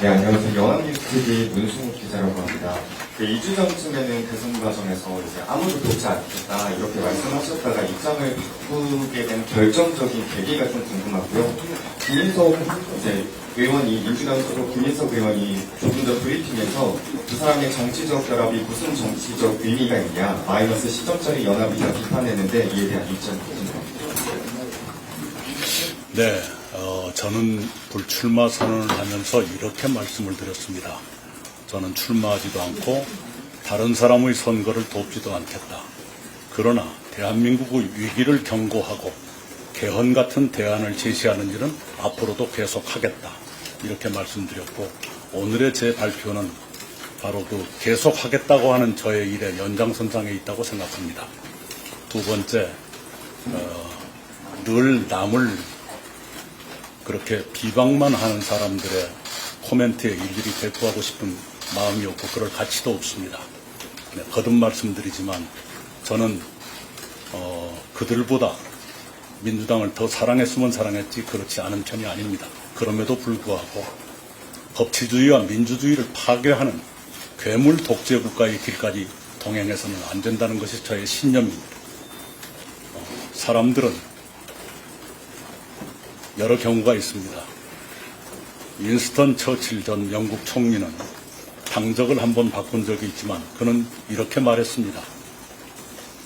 네, 안녕하세요. 연합뉴스TV 문승욱 기자라고 합니다. 2주 전쯤에는 대선 과정에서 이제 아무도 돕지 않겠다 이렇게 말씀하셨다가 입장을 바꾸게 된 결정적인 계기가 좀 궁금하고요. 김인석 이제 의원이 민주당 소속 김인석 의원이 조금 전 브리핑에서 두 사람의 정치적 결합이 무슨 정치적 의미가 있냐 마이너스 시점짜리 연합이다 비판했는데 이에 대한 입장이 궁금합니다. 네, 저는 불출마 선언을 하면서 이렇게 말씀을 드렸습니다. 저는 출마하지도 않고 다른 사람의 선거를 돕지도 않겠다. 그러나 대한민국의 위기를 경고하고 개헌 같은 대안을 제시하는 일은 앞으로도 계속하겠다. 이렇게 말씀드렸고 오늘의 제 발표는 바로 그 계속하겠다고 하는 저의 일의 연장선상에 있다고 생각합니다. 두 번째, 늘 남을 그렇게 비방만 하는 사람들의 코멘트에 일일이 대꾸하고 싶은 마음이 없고 그럴 가치도 없습니다. 네, 거듭 말씀드리지만 저는 그들보다 민주당을 더 사랑했으면 사랑했지 그렇지 않은 편이 아닙니다. 그럼에도 불구하고 법치주의와 민주주의를 파괴하는 괴물 독재 국가의 길까지 동행해서는 안 된다는 것이 저의 신념입니다. 사람들은 여러 경우가 있습니다. 윈스턴 처칠 전 영국 총리는 당적을 한번 바꾼 적이 있지만 그는 이렇게 말했습니다.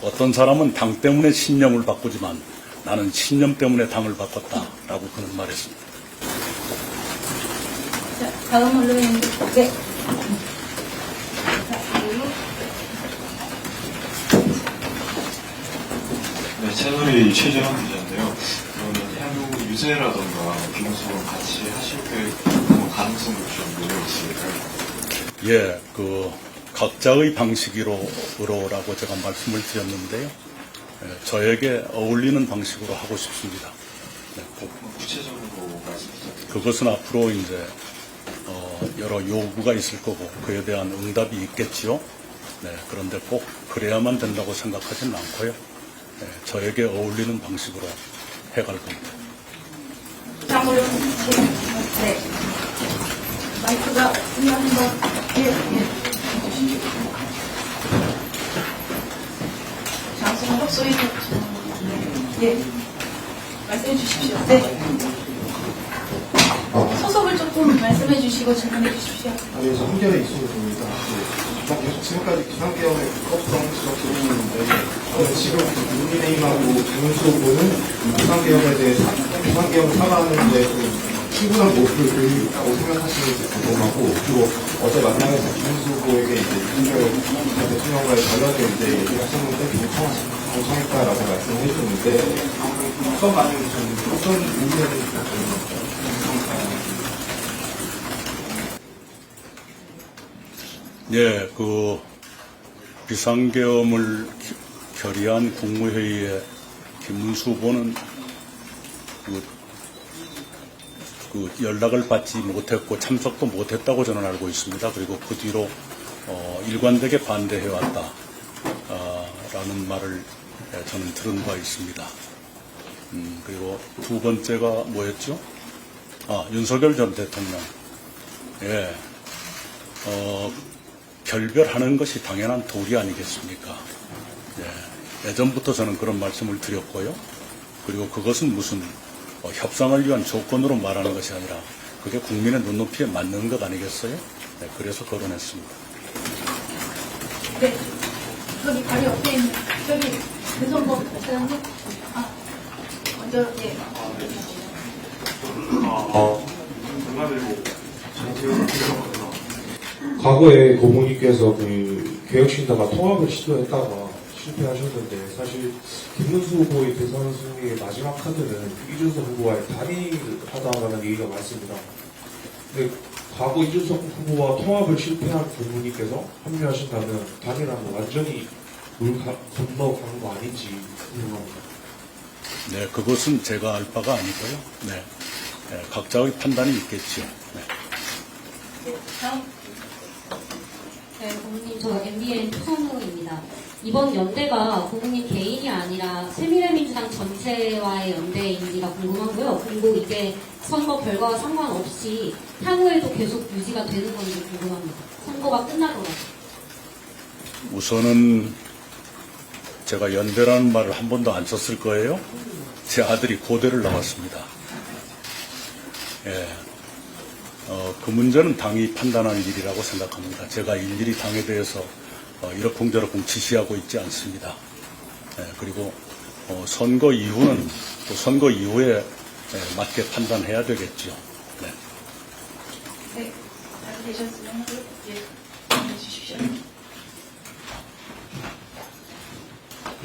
어떤 사람은 당 때문에 신념을 바꾸지만 나는 신념 때문에 당을 바꿨다라고 그는 말했습니다. 자, 다음 언론인 네. 네, 채널이 최재형 기자인데요. 그러면 향후 유세라던가 비공수랑 같이 하실 가능성이 좀 있을까요? 예, 각자의 방식으로라고 제가 말씀을 드렸는데요. 저에게 어울리는 방식으로 하고 싶습니다. 네, 구체적으로 말씀 부탁드립니다. 그것은 앞으로 이제 여러 요구가 있을 거고 그에 대한 응답이 있겠지요. 네, 그런데 꼭 그래야만 된다고 생각하지는 않고요. 네, 저에게 어울리는 방식으로 해갈 겁니다. 다음 언론인 네. 마이크가 없으면 한번 장소는 헛소리 예. 말씀해 주십시오. 네. 소속을 조금 말씀해 주시고 질문해 주십시오. 아니, 저 한결에 있습니다. 계속 지금까지 비상계엄의 불법성 지적되고 있는데, 지금 국민의힘하고 김문수 후보는 비상계엄에 대해서 비상계엄을 사과하는 데 충분한 목표를 보이고 있다고 생각하시는지 궁금하고, 그리고 어제 만남에서 김문수 후보에게 이제 윤석열 대통령과의 관련된 이제 얘기하셨는데, 경청했다라고 말씀을 해주셨는데, 어떤 반응이 좀, 어떤 의미를 예, 비상계엄을 결의한 국무회의에 김문수 후보는 연락을 받지 못했고 참석도 못했다고 저는 알고 있습니다. 그리고 그 뒤로 일관되게 반대해왔다 라는 말을 저는 들은 바 있습니다. 그리고 두 번째가 뭐였죠? 윤석열 전 대통령. 예, 결별하는 것이 당연한 도리 아니겠습니까? 예, 예전부터 저는 그런 말씀을 드렸고요. 그리고 그것은 무슨 협상을 위한 조건으로 말하는 것이 아니라 그게 국민의 눈높이에 맞는 것 아니겠어요? 네, 그래서 거론했습니다. 네. 저기 바로 옆에 있는 저기 배선범 사장님. 먼저 예. 과거에 고모님께서 개혁신당과 통합을 시도했다가 실패하셨는데, 사실 김문수 후보의 대선 승리의 마지막 카드는 이준석 후보와의 단일을 하다라는 얘기가 많습니다. 근데 과거 이준석 후보와 통합을 실패한 고모님께서 합류하신다면 단일하고 완전히 물 건너간 거 아닌지 궁금합니다. 네, 그것은 제가 알 바가 아니고요. 네, 네, 각자의 판단이 있겠죠. 네. 네, 다음. 네, 고모님, 저 MBN 표선호입니다. 이번 연대가 고객님 개인이 아니라 새미래민주당 전체와의 연대인지가 궁금하고요. 그리고 이게 선거 결과와 상관없이 향후에도 계속 유지가 되는 건지 궁금합니다. 선거가 끝나더라도. 우선은 제가 연대라는 말을 한 번도 안 썼을 거예요. 제 아들이 고대를 나왔습니다. 예. 그 문제는 당이 판단할 일이라고 생각합니다. 제가 일일이 당에 대해서 이러쿵저러쿵 지시하고 있지 않습니다. 예, 그리고 선거 이후는 또 선거 이후에 맞게 판단해야 되겠죠. 네. 네, 다 되셨으면 해주십시오.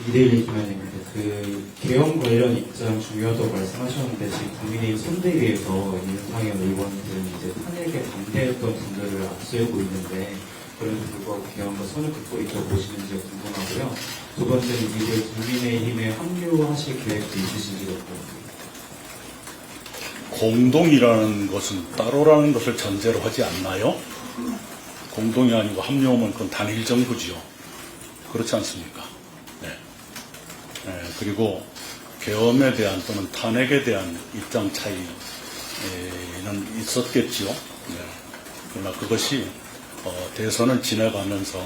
이대일 기자님인데 그 개헌 관련 입장 중요하다고 말씀하셨는데 지금 국민의힘 선대위에서 윤상현 의원들은 이제 탄핵에 반대했던 분들을 앞세우고 있는데 그럼에도 불구하고 개헌과 선을 긋고 있다고 보시는지 궁금하고요. 두 번째는 이제 국민의힘에 합류하실 계획도 있으신지가 궁금합니다. 공동이라는 것은 따로라는 것을 전제로 하지 않나요? 공동이 아니고 합류하면 그건 단일 정부지요. 그렇지 않습니까? 네. 네, 그리고 계엄에 대한 또는 탄핵에 대한 입장 차이는 있었겠지요. 네. 그러나 그것이 대선을 지나가면서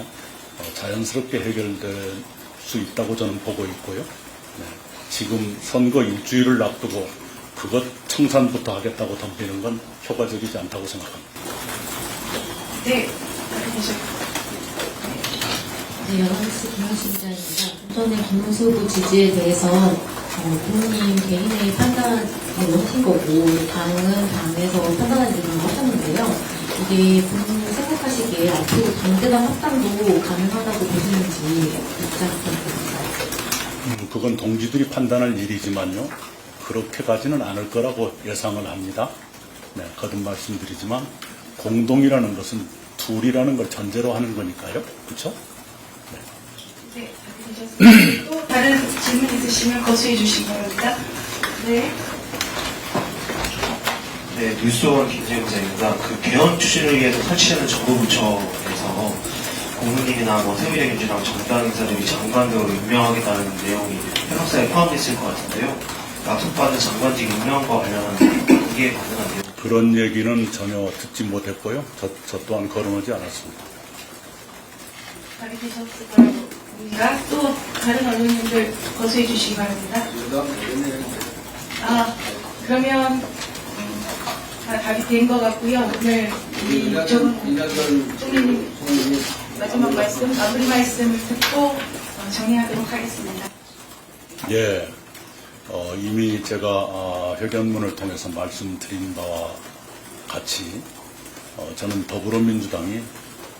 자연스럽게 해결될 수 있다고 저는 보고 있고요. 네. 지금 선거 일주일을 앞두고 그것 청산부터 하겠다고 덤비는 건 효과적이지 않다고 생각합니다. 네, 다 되셨습니다. 네, 여러분스 김영신 기자입니다. 우선에 김문수 후보 지지에 대해서 부모님 개인의 판단을 하신 거고 당은 당에서 판단한 일을 하셨는데요. 이게 본인이 생각하시기에 앞으로 당대당 합당도 가능하다고 보시는지 입장 부탁드립니다. 그건 동지들이 판단할 일이지만요. 그렇게 가지는 않을 거라고 예상을 합니다. 네, 거듭 말씀드리지만 공동이라는 것은 둘이라는 걸 전제로 하는 거니까요. 그렇죠? 네, 다 되셨습니다. 또 다른 질문 있으시면 거수해 주시기 바랍니다. 네. 네, 뉴스원 김재현 기자입니다. 그 개헌 추진을 위해서 설치하는 정부부처에서 국민의힘이나 새미래민주당 정당 인사들이 장관으로 임명하겠다는 내용이 협약서에 포함되어 있을 것 같은데요. 약속받은 장관직 임명과 관련한 이게 가능한데요. 그런 얘기는 전혀 듣지 못했고요. 저 또한 거론하지 않았습니다. 다 되셨을 거랍니다. 또 다른 언론님들 거수해 주시기 바랍니다. 그러면 다 답이 된 것 같고요. 오늘 우리 총리님 마지막 말씀, 마무리 말씀을 듣고 정리하도록 하겠습니다. 예, 이미 제가 회견문을 통해서 말씀드린 바와 같이 저는 더불어민주당이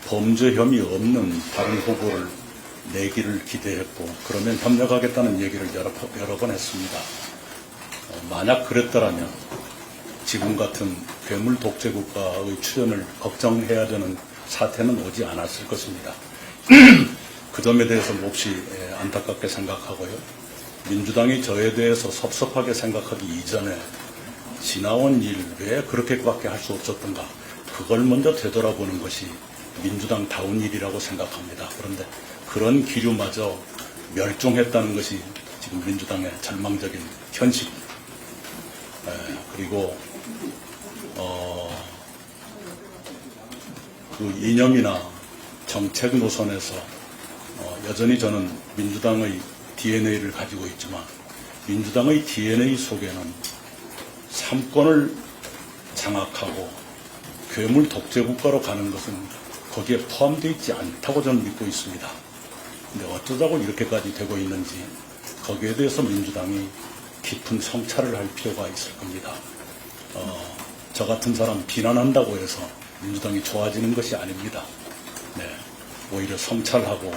범죄 혐의 없는 다른 후보를 내기를 기대했고 그러면 협력하겠다는 얘기를 여러 번 했습니다. 만약 그랬더라면 지금 같은 괴물 독재 국가의 출현을 걱정해야 되는 사태는 오지 않았을 것입니다. 그 점에 대해서 몹시 안타깝게 생각하고요. 민주당이 저에 대해서 섭섭하게 생각하기 이전에 지나온 일 왜 그렇게밖에 할 수 없었던가 그걸 먼저 되돌아보는 것이 민주당다운 일이라고 생각합니다. 그런데 그런 기류마저 멸종했다는 것이 지금 민주당의 절망적인 현실입니다. 그리고 그 이념이나 정책 노선에서 여전히 저는 민주당의 DNA를 가지고 있지만 민주당의 DNA 속에는 삼권을 장악하고 괴물 독재 국가로 가는 것은 거기에 포함되어 있지 않다고 저는 믿고 있습니다. 근데 어쩌자고 이렇게까지 되고 있는지 거기에 대해서 민주당이 깊은 성찰을 할 필요가 있을 겁니다. 저 같은 사람 비난한다고 해서 민주당이 좋아지는 것이 아닙니다. 네, 오히려 성찰하고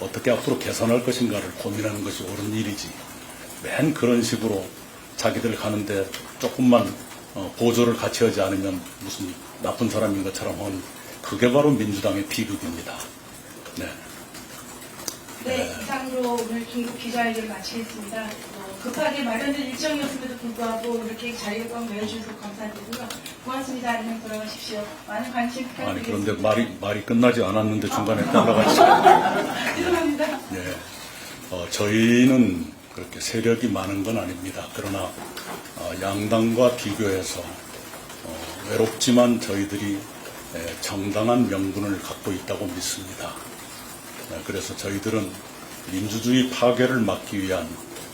어떻게 앞으로 개선할 것인가를 고민하는 것이 옳은 일이지 맨 그런 식으로 자기들 가는데 조금만 보조를 같이 하지 않으면 무슨 나쁜 사람인 것처럼 하는 그게 바로 민주당의 비극입니다. 네. 네, 이상으로 오늘 긴급 기자회견을 마치겠습니다. 급하게 마련된 일정이었음에도 불구하고 이렇게 자리를 꽉 메워주셔서 감사드리고요. 고맙습니다. 안녕 돌아가십시오. 많은 관심 아니, 부탁드리겠습니다. 그런데 말이 끝나지 않았는데 중간에 따라가시죠. 죄송합니다. 예, 저희는 그렇게 세력이 많은 건 아닙니다. 그러나 양당과 비교해서 외롭지만 저희들이 정당한 명분을 갖고 있다고 믿습니다. 그래서 저희들은 민주주의 파괴를 막기 위한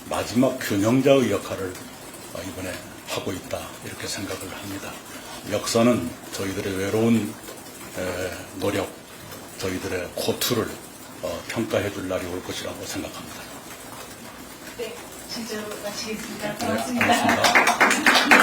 마지막 균형자의 역할을 이번에 하고 있다 이렇게 생각을 합니다. 역사는 저희들의 외로운 노력, 저희들의 고투를 평가해 줄 날이 올 것이라고 생각합니다. 네, 진짜로 마치겠습니다. 네, 고맙습니다. 고맙습니다.